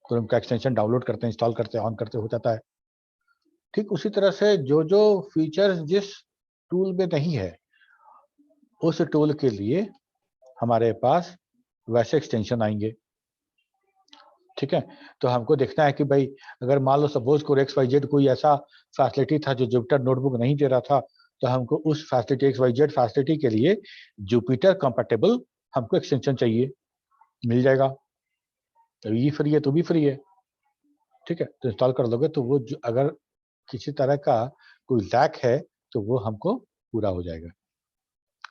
क्रोम का एक्सटेंशन डाउनलोड करते हैं, इंस्टॉल करते हैं, ऑन करते हो जाता है, ठीक उसी तरह से जो जो फीचर्स जिस टूल में नहीं है उस टूल के लिए हमारे पास वैसे एक्सटेंशन आएंगे। ठीक है, तो हमको देखना है कि भाई अगर मान लो सपोज को XYZ कोई ऐसा फैसिलिटी था जो जुपिटर नोटबुक नहीं दे रहा था, तो हमको उस फैसिलिटी XYZ फैसिलिटी के लिए जुपिटर कंपैटिबल हमको एक्सटेंशन चाहिए, मिल जाएगा, तो ये फ्री है तो भी फ्री है। ठीक है, तो इंस्टॉल कर दोगे तो वो अगर किसी तरह का कोई लैक है तो वो हमको पूरा हो जाएगा।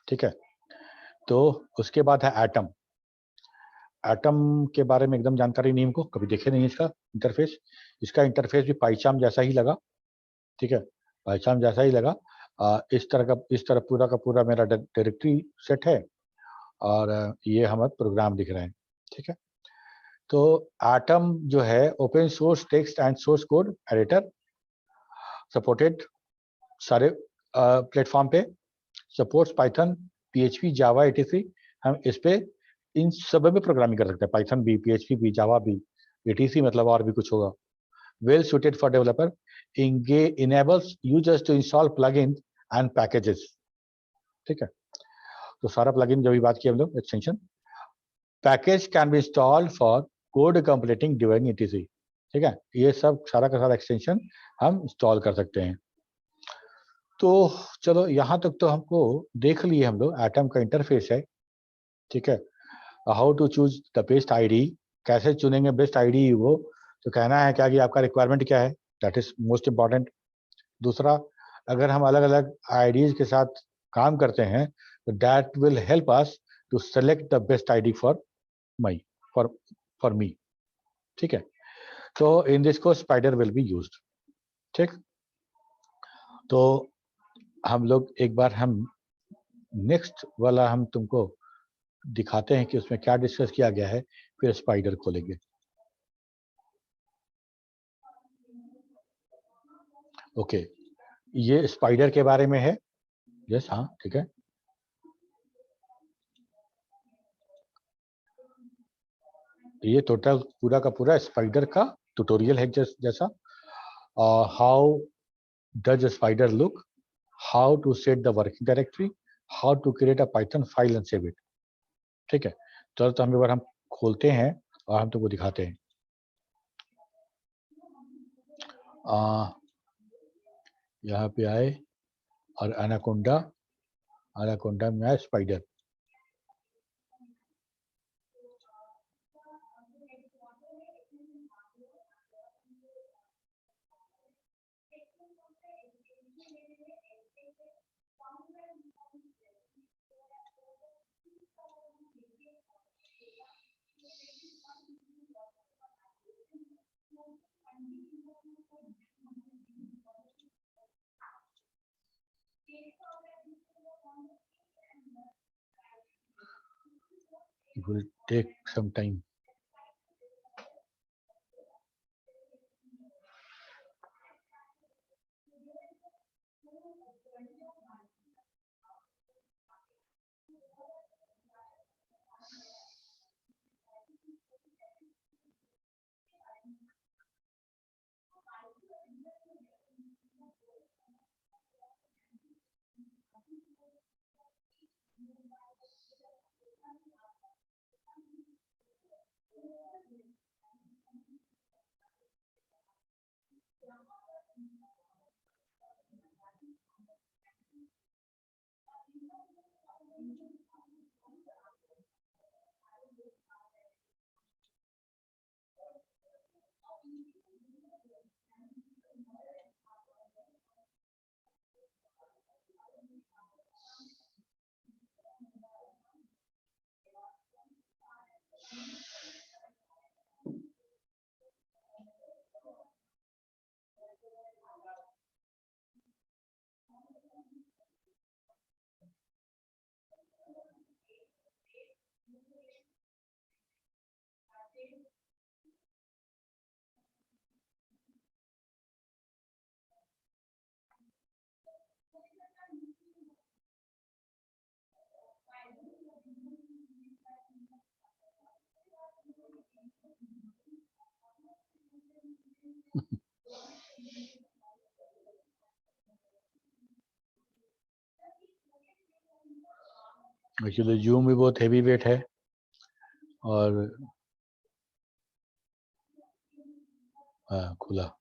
ठीक है, तो उसके बाद है एटम। एटम के बारे में एकदम जानकारी नहीं, हमको कभी देखे नहीं इसका इंटरफेस। इसका इंटरफेस भी पाइचाम जैसा ही लगा। ठीक है, पाइचाम जैसा ही लगा। इस तरह पूरा का पूरा मेरा डायरेक्टरी सेट है और ये हमारे प्रोग्राम दिख रहे हैं। ठीक है, तो एटम जो है open source text and source code editor, supported सारे प्लेटफॉर्म पे, सपोर्ट्स पाइथन, PHP, जावा, etc। हम इस पे इन सब में प्रोग्रामिंग कर सकते हैं, पाइथन भी, PHP भी, जावा भी, etc मतलब और भी कुछ होगा। Well suited for developer, enables users to install plugin and packages. ठीक है, तो सारा प्लगइन जो भी बात की हम लोग, extension, package can be installed for code completing dividing etc। ठीक है, ये सब सारा का सारा एक्सटेंशन हम इंस्टॉल कर सकते हैं। तो चलो यहाँ तक तो हमको देख लिए हम लोग, एटम का इंटरफेस है। ठीक है, how to choose the best IDE, कैसे चुनेंगे बेस्ट आईडी, वो तो कहना है क्या कि आपका रिक्वायरमेंट क्या है, दैट इज मोस्ट इम्पॉर्टेंट। दूसरा, अगर हम अलग अलग आईडीज के साथ काम करते हैं तो that will help us to select the best IDE for my for me. ठीक है, तो इन दिस को स्पाइडर विल बी यूज्ड। ठीक, तो हम लोग एक बार हम नेक्स्ट वाला हम तुमको दिखाते हैं कि उसमें क्या डिस्कस किया गया है, फिर स्पाइडर खोलेंगे। ओके, ये स्पाइडर के बारे में है। यस, हाँ, ठीक है, ये टोटल पूरा का पूरा स्पाइडर का ट्यूटोरियल है जैसा। How does Spyder look, how to set the working directory, how to create a Python file and save it. ठीक है, चलो तो हम एक बार हम खोलते हैं और हम तुमको दिखाते हैं। यहाँ पे आए और एनाकोंडा में आए spider. It will take some time. Actually zoom भी बहुत हेवी वेट है और खुला।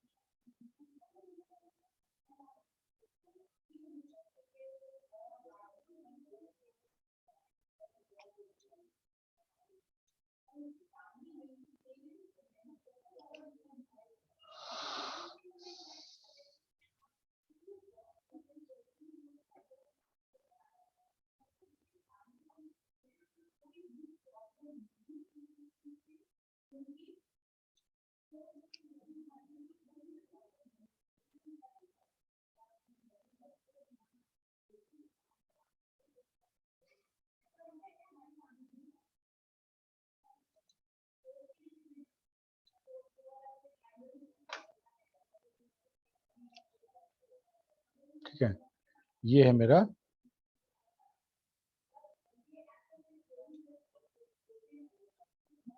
ठीक है, ये है मेरा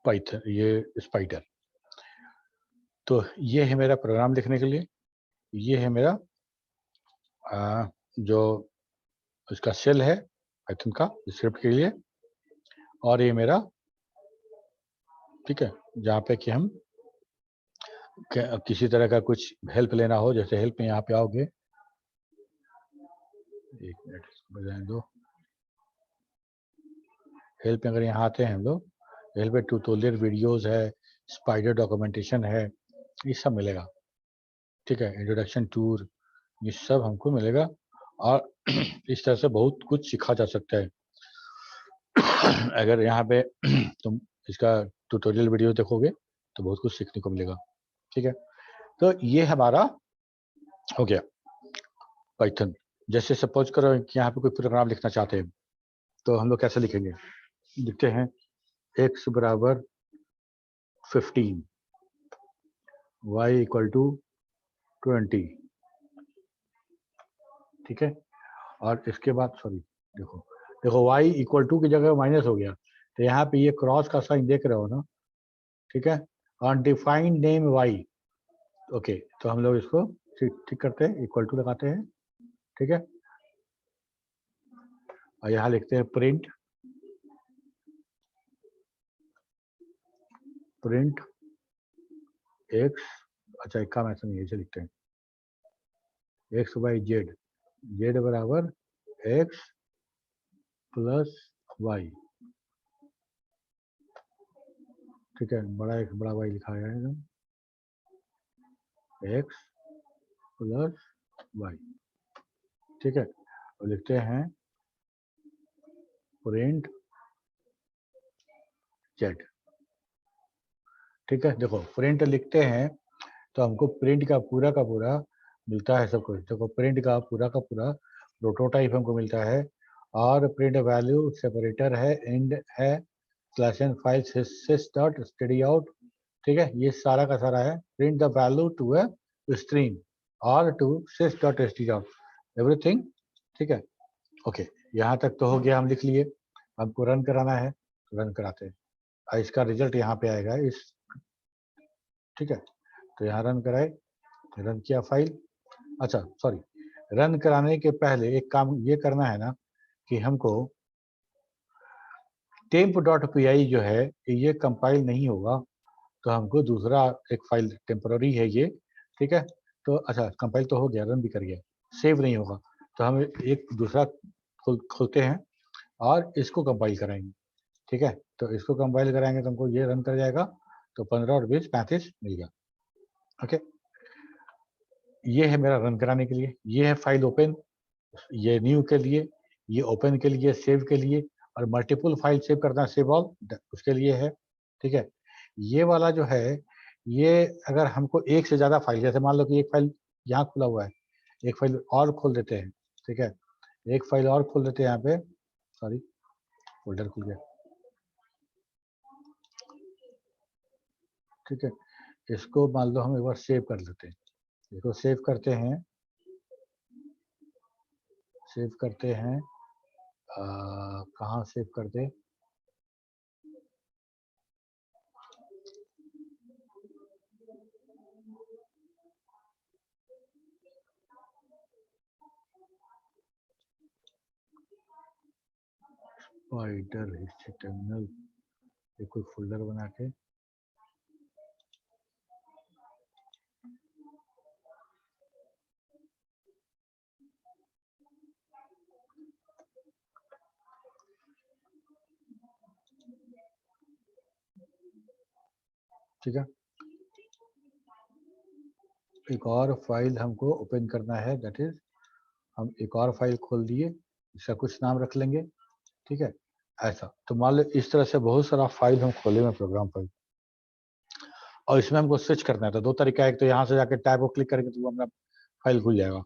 पाइथन, ये स्पाइडर। तो ये है मेरा प्रोग्राम लिखने के लिए, ये है मेरा जो इसका शेल है पाइथन का स्क्रिप्ट के लिए, और ये मेरा, ठीक है, जहाँ पे कि हम किसी तरह का कुछ हेल्प लेना हो, जैसे हेल्प में यहाँ पे आओगे, एक मिनट बजाने दो, हेल्प में अगर यहाँ आते हैं हम लोग, हेल्प में ट्यूटोरियल वीडियोस है, स्पाइडर डॉक्यूमेंटेशन है, ये सब मिलेगा। ठीक है, इंट्रोडक्शन टूर, ये सब हमको मिलेगा और इस तरह से बहुत कुछ सीखा जा सकता है। अगर यहाँ पे तुम इसका ट्यूटोरियल वीडियो देखोगे तो बहुत कुछ सीखने को मिलेगा। ठीक है, तो ये हमारा हो गया पाइथन। जैसे सपोज करो कि यहाँ पे कोई प्रोग्राम लिखना चाहते हैं तो हम लोग कैसे लिखेंगे, लिखते हैं x बराबर 15, y इक्वल टू 20, ठीक है, और इसके बाद सॉरी देखो y इक्वल टू की जगह माइनस हो गया, तो यहाँ पे ये क्रॉस का साइन देख रहे हो ना, ठीक है, अनडिफाइंड नेम y, ओके, तो हम लोग इसको ठीक करते हैं, इक्वल टू लगाते हैं, ठीक है, और यहाँ लिखते हैं प्रिंट x, अच्छा एक काम ऐसा नहीं है, इसे लिखते हैं x y z बराबर x प्लस y, ठीक है, एक बड़ा y लिखा है एकदम, x प्लस y, ठीक है, और लिखते हैं प्रिंट z, ठीक है। देखो प्रिंट लिखते हैं तो हमको प्रिंट का पूरा मिलता है सब कुछ। देखो प्रिंट का पूरा प्रोटोटाइप हमको मिलता है, और प्रिंट वैल्यू सेपरेटर है, एंड है, slash end file sys dot stdout, ठीक है, ये सारा का सारा है। Print the value to a stream और to sys dot stdout, everything ठीक है, ओके, यहाँ तक तो हो गया, हम लिख लिए। हमको रन कराना है, रन कराते हैं और इसका रिजल्ट यहाँ पे आएगा इस, ठीक है। तो यहाँ रन कराए, रन किया फाइल। अच्छा सॉरी, रन कराने के पहले एक काम ये करना है ना कि हमको temp.py जो है ये कंपाइल नहीं होगा, तो हमको दूसरा एक फाइल टेम्पररी है ये, ठीक है। तो अच्छा कंपाइल तो हो गया, रन भी कर गया, सेव नहीं होगा, तो हम एक दूसरा खोलते हैं और इसको कंपाइल कराएंगे, ठीक है। तो इसको कंपाइल कराएंगे तो हमको ये रन कर जाएगा, तो 15 और 20 35 मिल गया, ओके। ये है मेरा रन कराने के लिए, ये है फाइल ओपन, ये न्यू के लिए, ये ओपन के लिए, सेव के लिए, और मल्टीपल फाइल सेव करना है, सेव ऑल उसके लिए है, ठीक है। ये वाला जो है ये अगर हमको एक से ज्यादा फाइल, जैसे मान लो कि एक फाइल यहाँ खुला हुआ है, एक फाइल और खोल देते हैं, ठीक है, एक फाइल और खोल देते हैं यहाँ पे, सॉरी फोल्डर खुल गया, ठीक है। इसको मान लो हम एक बार सेव कर लेते हैं, इसको सेव करते हैं, सेव करते हैं, कहाँ सेव करते, स्पाइडर हिस्ट्री टर्मिनल, ये कोई फोल्डर बना के, ठीक है। एक और फाइल हमको ओपन करना है, दैट इज हम एक और फाइल खोल दिए, इसका कुछ नाम रख लेंगे, ठीक है। ऐसा तो मान लो इस तरह से बहुत सारा फाइल हम खोले हुए प्रोग्राम फाइल, और इसमें हमको स्विच करना है, तो दो तरीका है, एक तो यहाँ से जाके टैब को क्लिक करके तो वो अपना फाइल खुल जाएगा,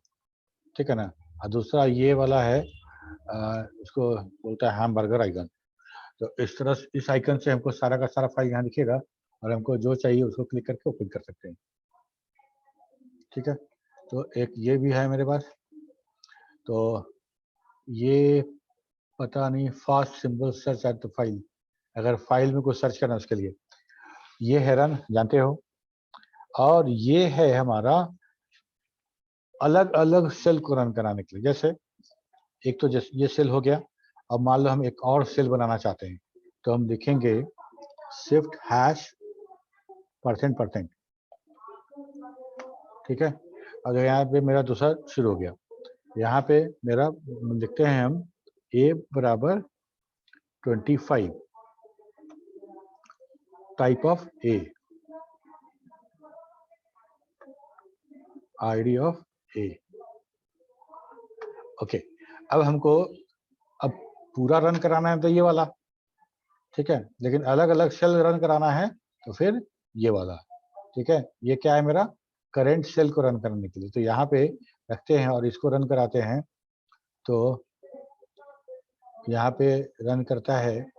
ठीक है ना, और दूसरा ये वाला है, इसको बोलता है हैमबर्गर आइकन, तो इस तरह से इस आइकन से हमको सारा का सारा फाइल यहाँ दिखेगा, और हमको जो चाहिए उसको क्लिक करके ओपन कर सकते हैं, ठीक है। तो एक ये भी है मेरे पास, तो ये पता नहीं, fast symbol search at the file, अगर फाइल में कुछ सर्च करना उसके लिए, ये है रन, जानते हो। और ये है हमारा अलग अलग सेल को रन कराने के लिए, जैसे एक तो जैसे ये सेल हो गया, अब मान लो हम एक और सेल बनाना चाहते हैं, तो हम लिखेंगे शिफ्ट हैश %%, ठीक है। और यहाँ पे मेरा दूसरा शुरू हो गया, यहाँ पे मेरा लिखते हैं हम a बराबर 25, type of a, id of a, okay. अब हमको अब पूरा रन कराना है तो ये वाला, ठीक है, लेकिन अलग अलग सेल रन कराना है तो फिर ये वाला, ठीक है। ये क्या है, मेरा करंट सेल को रन करने के लिए, तो यहाँ पे रखते हैं और इसको रन कराते हैं, तो यहाँ पे रन करता है,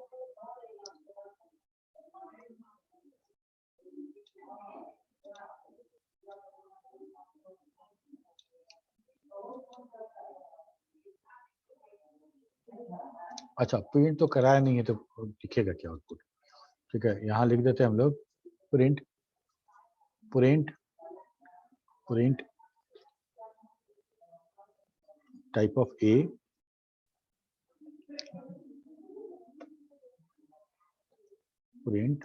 अच्छा प्रिंट तो कराया नहीं है तो दिखेगा क्या आउटपुट, ठीक है। यहाँ लिख देते हैं हम लोग print print print type of A, print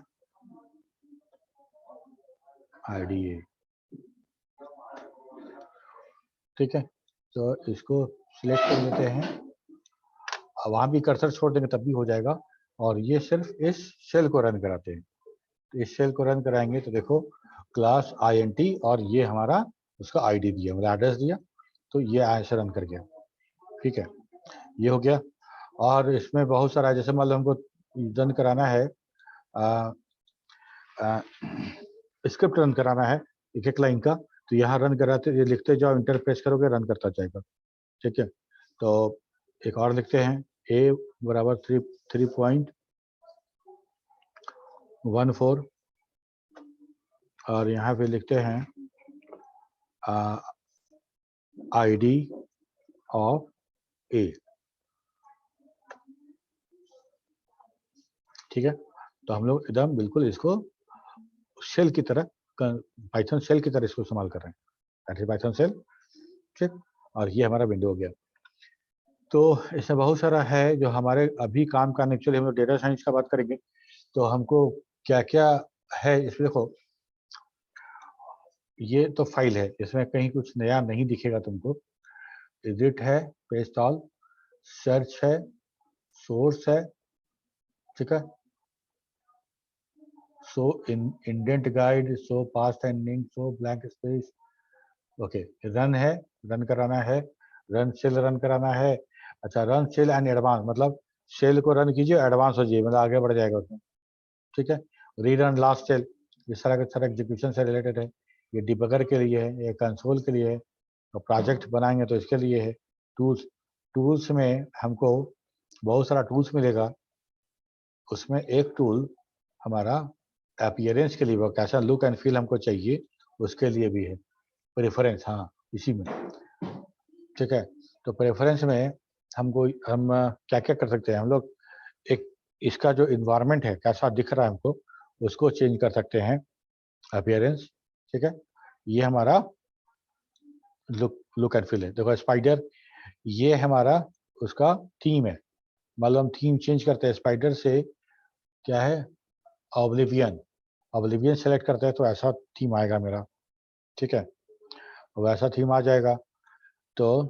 IDA, ठीक है। तो इसको सिलेक्ट कर लेते हैं, वहां भी कर्सर छोड़ देंगे तब भी हो जाएगा, और ये सिर्फ इस सेल को रन कराते हैं, तो इस सेल को रन कराएंगे तो देखो क्लास INT, और ये हमारा उसका ID दिया, मतलब एड्रेस दिया, तो ये ऐसे रन कर गया, ठीक है। ये हो गया, और इसमें बहुत सारा, जैसे मान लो हमको रन कराना है, स्क्रिप्ट रन कराना है एक एक लाइन का, तो यहाँ रन कराते, ये लिखते जाओ, इंटर प्रेस करोगे रन करता जाएगा, ठीक है। तो एक और लिखते हैं a बराबर 3.14, और यहाँ पे लिखते हैं ID ऑफ ए। ठीक है, तो हम लोग एकदम बिल्कुल इसको शेल की तरह, पाइथन शेल की तरह इसको इस्तेमाल कर रहे हैं, पाइथन शेल। ठीक, और ये हमारा विंडो हो गया। तो इसमें बहुत सारा है जो हमारे अभी काम का, एक्चुअली हम लोग डेटा साइंस का बात करेंगे तो हमको क्या क्या है इसमें। देखो, ये तो फाइल है, इसमें कहीं कुछ नया नहीं दिखेगा तुमको। एडिट है, पेस्ट ऑल, सर्च है, सोर्स है, ठीक है, show indent guide, show past ending, show blank space, okay, run है, रन कराना है, रन शेल रन कराना है। अच्छा, रन शेल एंड एडवांस, मतलब शेल को रन कीजिए, एडवांस हो जाइए, मतलब आगे बढ़ जाएगा उसमें। ठीक है, रीरन लास्ट शेल, ये सारा का सारा एग्जीक्यूशन से रिलेटेड है। ये डिबगर के लिए है, ये कंसोल के लिए है, और प्रोजेक्ट बनाएंगे तो इसके लिए है। टूल्स, टूल्स में हमको बहुत सारा टूल्स मिलेगा। उसमें एक टूल हमारा अपीयरेंस के लिए, वो कैसा लुक एंड फील हमको चाहिए उसके लिए भी है। प्रेफरेंस, हाँ, इसी में। ठीक है, तो प्रेफरेंस में हमको हम क्या क्या कर सकते हैं हम लोग। एक इसका जो इन्वायरमेंट है कैसा दिख रहा है हमको, उसको चेंज कर सकते हैं, अपीयरेंस। ठीक है, ये हमारा लुक एंड फील है। देखो स्पाइडर, ये हमारा उसका थीम है, मतलब हम थीम चेंज करते हैं स्पाइडर से। क्या है, ऑब्लिवियन, ऑब्लिवियन सेलेक्ट करते हैं तो ऐसा थीम आएगा मेरा। ठीक है, वैसा थीम आ जाएगा। तो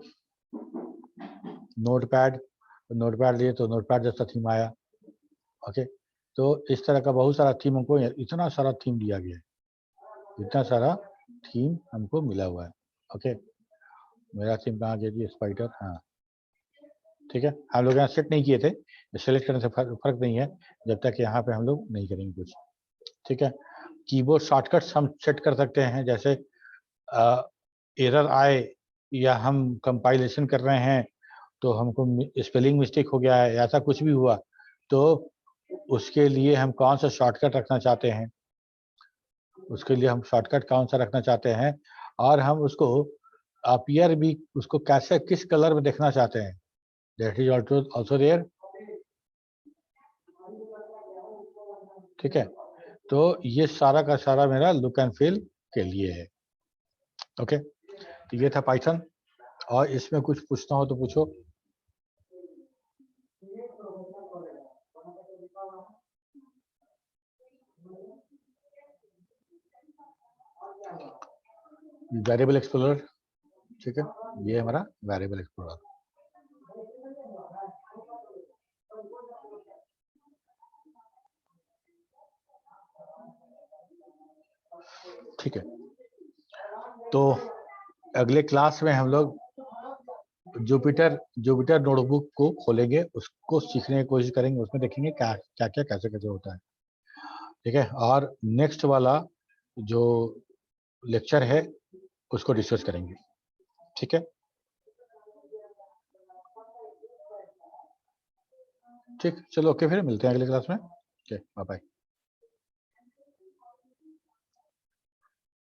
नोटपैड, नोटपैड लिए तो नोटपैड जैसा थीम आया। ओके, तो इस तरह का बहुत सारा थीम हमको, इतना सारा थीम दिया गया है, इतना सारा थीम हमको मिला हुआ है। ओके, मेरा थीम कहाँ गया जी, स्पाइडर, हाँ। ठीक है, हम लोग यहाँ सेट नहीं किए थे, सेलेक्ट करने से फर्क नहीं है जब तक यहाँ पे हम लोग नहीं करेंगे कुछ। ठीक है, कीबोर्ड शॉर्टकट्स हम सेट कर सकते हैं, जैसे एरर आए या हम कंपाइलेशन कर रहे हैं तो हमको स्पेलिंग मिस्टेक हो गया है, ऐसा कुछ भी हुआ तो उसके लिए हम कौन सा शॉर्टकट रखना चाहते हैं, उसके लिए हम शॉर्टकट कौन सा रखना चाहते हैं, और हम उसको अपीयर भी उसको कैसे, किस कलर में देखना चाहते हैं, दैट इज ऑल्सो देयर। ठीक है, तो ये सारा का सारा मेरा लुक एंड फील के लिए है। ओके, तो ये था पाइथन, और इसमें कुछ पूछना हो तो पूछो। वेरिएबल एक्सप्लोरर, ठीक है, ये हमारा वेरिएबल एक्सप्लोरर। ठीक है, तो अगले क्लास में हम लोग जुपिटर जुपिटर नोटबुक को खोलेंगे, उसको सीखने की कोशिश करेंगे, उसमें देखेंगे क्या क्या क्या कैसे कैसे होता है। ठीक है, और नेक्स्ट वाला जो लेक्चर है उसको डिस्कस करेंगे। ठीक है, ठीक, चलो ओके, फिर मिलते हैं अगले क्लास में। Okay, bye bye.